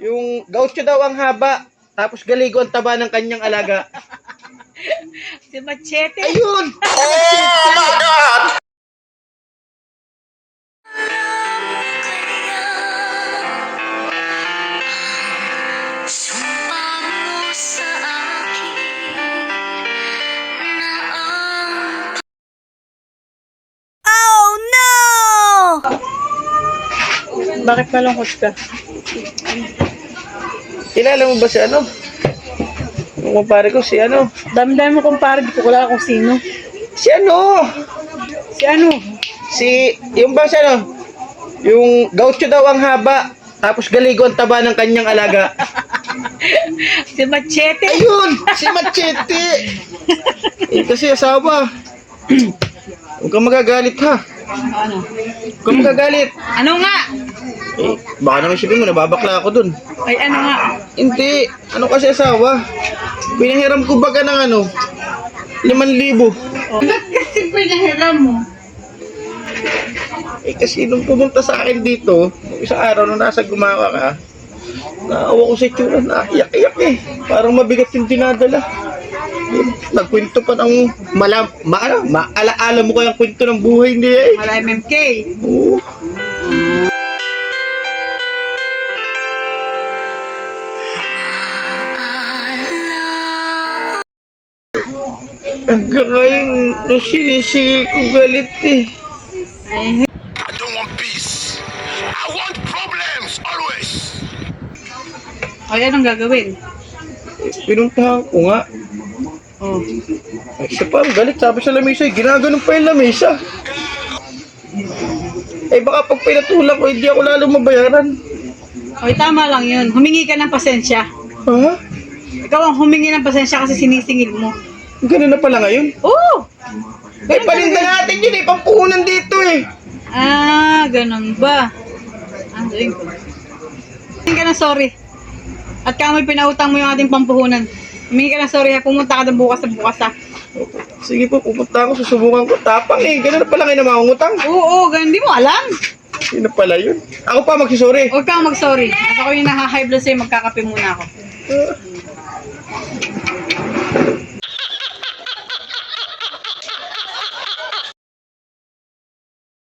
Yung gaucho daw ang haba, tapos galigo ang taba ng kanyang alaga. Si Machete. Ayun! Oh my God! Bakit malungkot ka? Kilala mo ba si ano? Yung kumpare ko, si ano? Dami-dami mo kumpara, di ko wala kung sino. Si ano? Si ano? Yung ba si ano? Yung gaucho daw ang haba, tapos galigo ang taba ng kanyang alaga. Si Machete. Ayun! Si Machete! Kasi asawa. Huwag kang magagalit ha. Ano? Huwag kang magagalit. Ano nga? Baka naman isipin mo, nababakla ako dun. Ay, ano nga? Hindi. Ano kasi asawa? Pinahiram ko baga ng ano? 5,000. Ba't kasi pinahiram mo? Kasi nung pumunta sa akin dito, isang araw nung nasa gumawa ka, naawa ko sa itsura, naiyak-iyak eh. Parang mabigat yung dinadala. Nagkwento pa ng maalaala mo kayang kwento ng buhay niya eh. Wala MMK. Oo. Hanggang ngayon, nasisigi ko galit eh. Ay, I don't want peace. I want problems always. ay, anong gagawin? Pinuntahan ko nga. Oh. Ay, siya pa, galit. Sabi sa lamesa, ginaganon pa yung lamesa. Eh baka pag pinatulan ko, hindi ako lalo mabayaran. Ay, tama lang yun. Humingi ka ng pasensya. Ha? Ikaw ang humingi ng pasensya kasi sinisingil mo. Ganun na pala ngayon? Oo! Eh, paninda natin yun eh. Pampuhunan dito eh. Ah, ganun ba? Ah, doon ko. Humingi ka ng sorry. At kamoy pinautang mo yung ating pampuhunan. Humingi ka ng sorry ha. Pumunta ka na bukas ha. Sige po, pupunta ako. Susubukan ko. Tapang eh. Ganun na pala ngayon na mangungutang. Oo, ganun. Di mo alam. Yun na pala yun. Ako pa magsisorry. Huwag kang mag-sorry. At ako yung naka-high blood sa'yo, magkakape muna ako.